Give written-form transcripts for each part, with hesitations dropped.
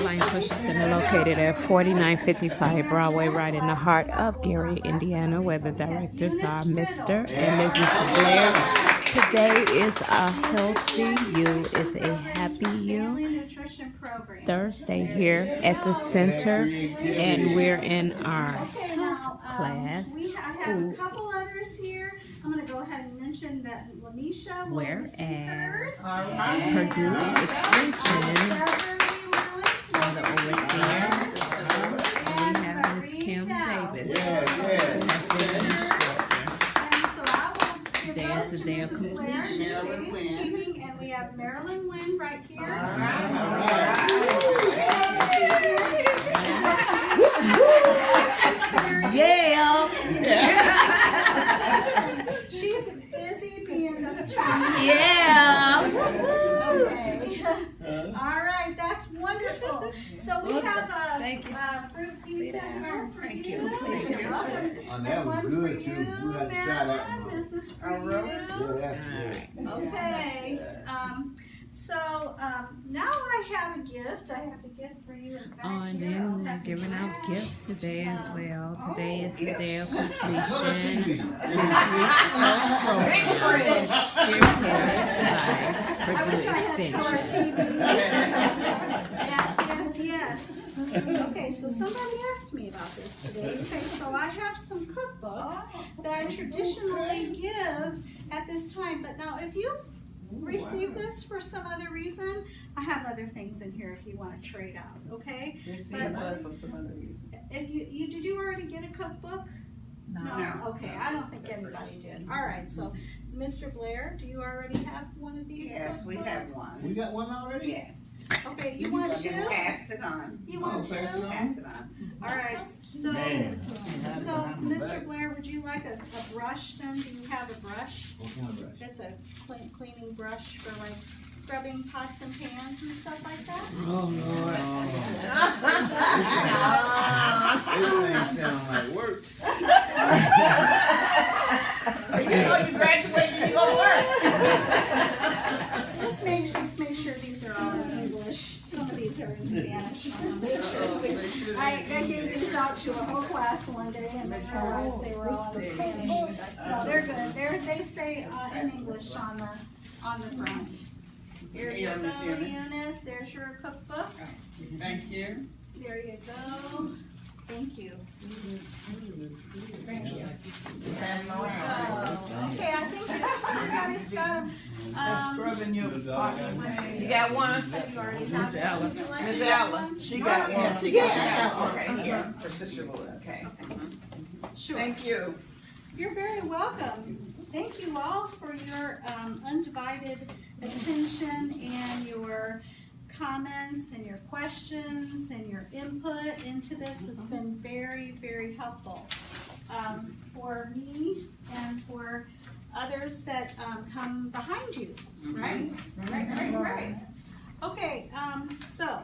Line Social Center located at 4955 Broadway, right in the heart of Gary, Indiana, where the directors are Mr. and Mrs. Blair. Today is a healthy you, is a happy you. Thursday here at the center, and we're in our health class. have a couple others here. I'm going to go ahead and mention that Lamisha will receive hers. Purdue Extension. Over there. We have Miss Kim Davis. There's a day of completion. And we have Marilyn Wynn right here. Yeah. She's busy being the Yeah. Okay. All right, that's wonderful. So we have a fruit pizza here for you. You're welcome. And one for you, Marilyn. This is for you. Yeah, that's good. Okay. Now I have a gift. I have a gift for you. And then we're giving out gifts today as well. Today is the day of completion. I wish I had color TVs. Yes. Okay, so somebody asked me about this today. Okay, so I have some cookbooks that I traditionally give at this time. But now if you've received this for some other reason, I have other things in here if you want to trade out, okay? Receive one for some other reason. If you did you already get a cookbook? No. Okay, I don't think anybody did. All right, so Mr. Blair, do you already have one of these? Yes, we have one. We got one already? Yes. Okay, you want two? Pass it on. You want two? Pass it on. All right, so Mr. Blair, would you like a brush then? Do you have a brush? What kind of brush? It's a cleaning brush for like scrubbing pots and pans and stuff like that. Oh, Lord. Everything sounds like work. You know you graduated, you go to work. Just make sure these are all in English. Some of these are in Spanish. I gave these out to a whole class one day and then realized they were all in Spanish. So they're good. They say in English on the front. Here you go, Eunice. There's your cookbook. Thank you. There you go. Thank you. Thank you. Okay, I think everybody's got Scrubbing your pot. You got one? Miss Ella. Miss Ella. She got one. She got one. Okay, here. For Sister Louis. Okay. Sure. Thank you. You're very welcome. Thank you all for your undivided attention and your comments and your questions and your input into this has been very, very helpful for me and for others that come behind you, right? Right. Okay, so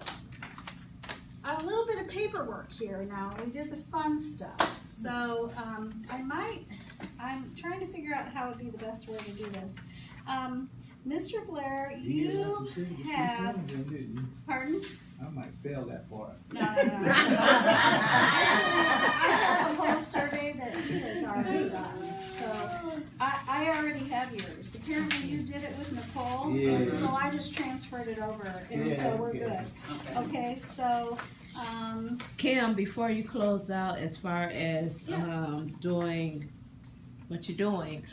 a little bit of paperwork here now. We did the fun stuff. So I'm trying to figure out how would be the best way to do this. Mr. Blair, you have, pardon? I might fail that part. No. Actually, I have a whole survey that he has already done. So I already have yours. Apparently you did it with Nicole, and so I just transferred it over, and so we're good. Okay, so Kim, before you close out, as far as doing what you're doing,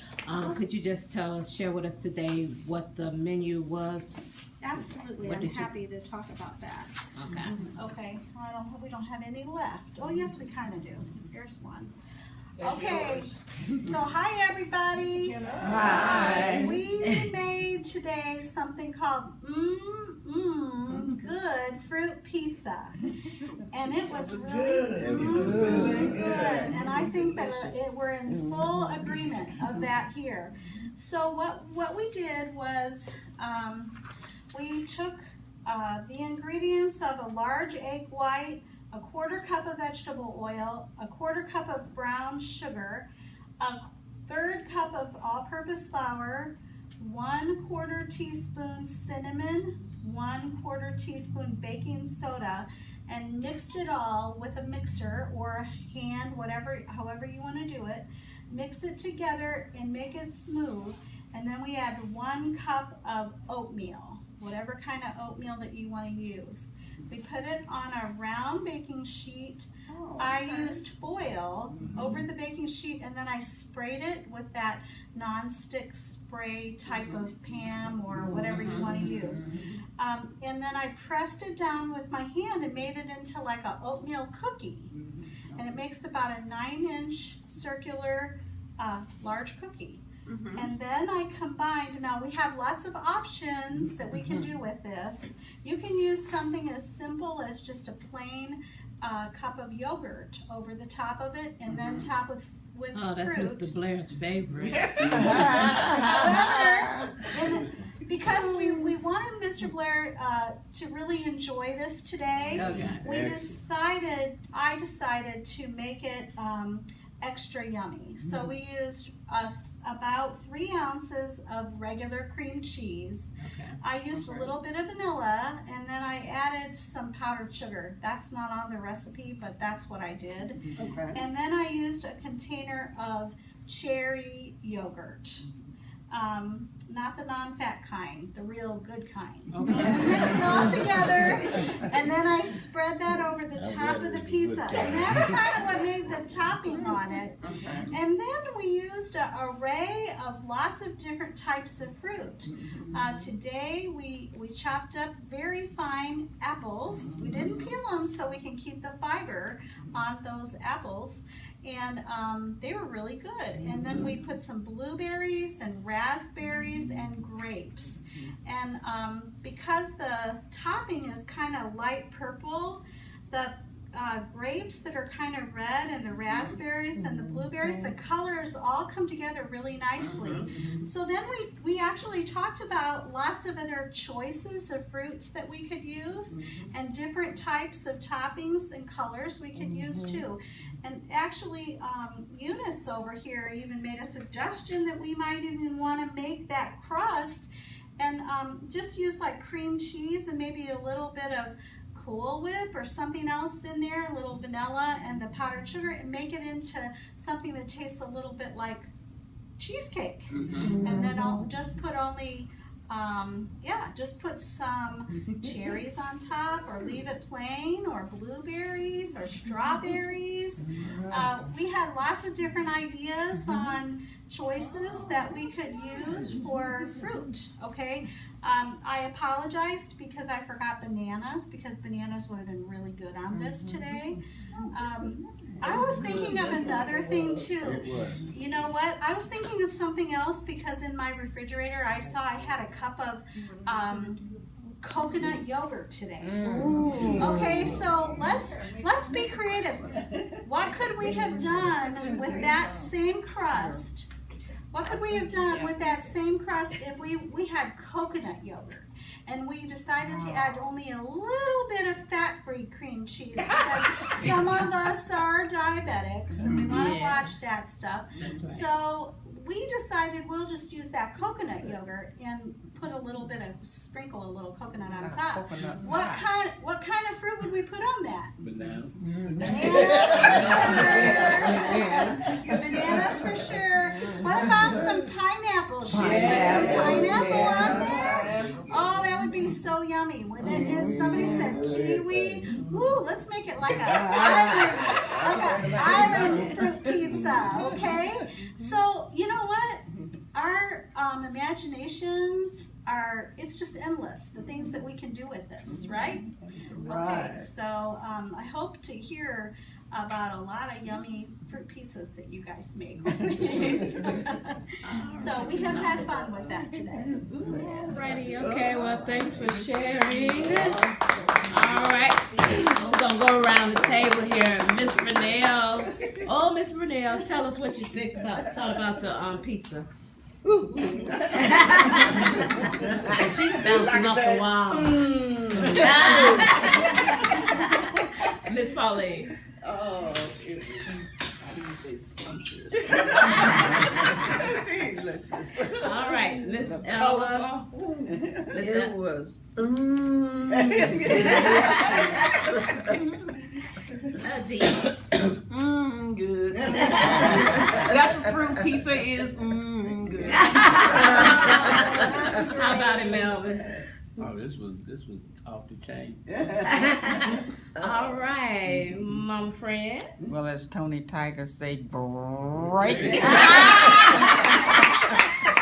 could you just share with us today what the menu was? Absolutely, I'm happy to talk about that. Okay. Okay, we don't have any left. Oh yes, we kind of do. Here's one. Okay, so hi everybody. Hi. We made today something called good fruit pizza, and it was really good. And I think that we're in full agreement of that here. So what we did was we took the ingredients of a large egg white, a 1/4 cup of vegetable oil, a 1/4 cup of brown sugar, a 1/3 cup of all-purpose flour, 1/4 teaspoon cinnamon, 1/4 teaspoon baking soda and mixed it all with a mixer or hand, however you want to do it. Mix it together and make it smooth. And then we add 1 cup of oatmeal, whatever kind of oatmeal that you want to use. We put it on a round baking sheet. I used foil over the baking sheet, and then I sprayed it with that non-stick spray type of Pam or whatever you want to use. And then I pressed it down with my hand and made it into like an oatmeal cookie. And it makes about a 9-inch circular large cookie. And then I combined, now we have lots of options that we can do with this. You can use something as simple as just a plain cup of yogurt over the top of it, and then top with Oh, that's fruit. Mr. Blair's favorite. However, because we wanted Mr. Blair to really enjoy this today, I decided to make it extra yummy. So we used about 3 ounces of regular cream cheese. I used a little bit of vanilla, and then I added some powdered sugar. That's not on the recipe, but that's what I did. And then I used a container of cherry yogurt. Not the non-fat kind, the real good kind. And we mix it all together, and then I spread that over the top of the pizza. And that's kind of what made the topping on it. And then we used an array of lots of different types of fruit. Today we chopped up very fine apples. We didn't peel them so we can keep the fiber on those apples. And they were really good. And then we put some blueberries and raspberries and grapes. And because the topping is kind of light purple, the grapes that are kind of red and the raspberries and the blueberries, the colors all come together really nicely. So then we actually talked about lots of other choices of fruits that we could use and different types of toppings and colors we could use too. And actually, Eunice over here even made a suggestion that we might even want to make that crust and just use like cream cheese and maybe a little bit of Cool Whip or something else in there, a little vanilla and the powdered sugar, and make it into something that tastes a little bit like cheesecake. And then I'll just put only just put some cherries on top, or leave it plain, or blueberries, or strawberries. We had lots of different ideas on choices that we could use for fruit, okay? I apologized because I forgot bananas, because bananas would have been really good on this today. I was thinking of another thing too. You know what? I was thinking of something else, because in my refrigerator I saw I had a cup of coconut yogurt today. Okay, so let's be creative. What could we have done with that same crust? What could we have done with that same crust if we had coconut yogurt? And we decided to add only a little bit of fat-free cream cheese, because some of us are diabetics and we want to watch that stuff. So we decided we'll just use that coconut yogurt and put sprinkle a little coconut on top. What kind of fruit would we put on that? Bananas for sure. What about some pineapple? Should we put some pineapple on there? Oh, that would be so yummy, wouldn't it? And somebody said kiwi. Woo, let's make it like an island fruit pizza, okay? So, you know what? Our imaginations it's just endless, the things that we can do with this, right? Okay, so I hope to hear about a lot of yummy fruit pizzas that you guys make with these. So we have had fun with that today. Alrighty, okay, well, thanks for sharing. Alright, we're going to go around the table here. Miss Renelle. Oh, Miss Renelle, tell us what you thought about the pizza. She's bouncing off the wall. Miss Pauline. Oh, it was, how do you say, scrumptious? delicious. All right, Miss Ella. Colorful. Miss It Ella. was good. That's what fruit pizza is. Good. How about it, Melvin? Oh, this was off the chain. All right, Mama Fred. Well, as Tony Tiger say, great.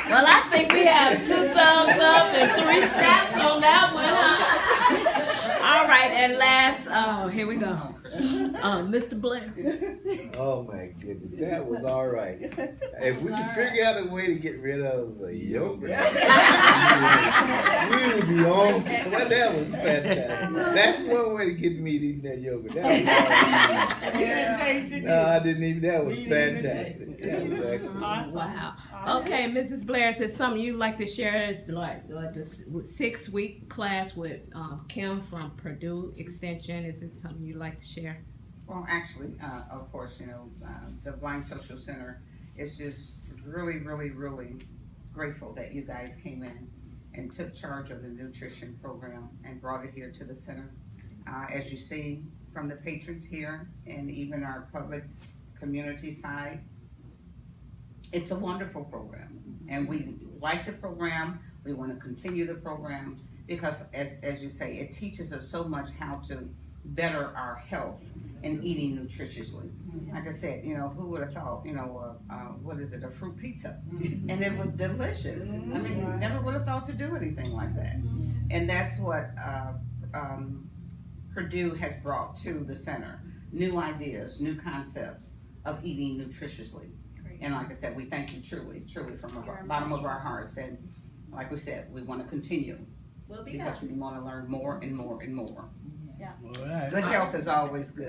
Well, I think we have 2 thumbs up and 3 snaps on that one. Huh? All right, and last, here we go. Mr. Blair. Oh my goodness, that was all right. If we could figure out a way to get rid of the yogurt, we would be on. Well, that was fantastic. That's one way to get me to eating that yogurt. That was all right. You didn't taste it. No, I didn't even. That was fantastic. That was excellent. Wow. Okay, Mrs. Blair, is there something you'd like to share? It's like the 6-week class with Kim from Purdue Extension. Is it something you'd like to share? Well, actually, of course, the Blind Social Center is just really, really, really grateful that you guys came in and took charge of the nutrition program and brought it here to the center. As you see from the patrons here and even our public community side, it's a wonderful program. And we like the program. We want to continue the program because, as you say, it teaches us so much how to better our health and eating nutritiously. Like I said, who would have thought, what is it, a fruit pizza? And it was delicious. I mean, never would have thought to do anything like that. And that's what Purdue has brought to the center. New ideas, new concepts of eating nutritiously. And like I said, we thank you truly, truly from the bottom of our hearts. And like we said, we want to continue We'll be because back. we want to learn more and more and more. Yeah. All right. Good health is always good.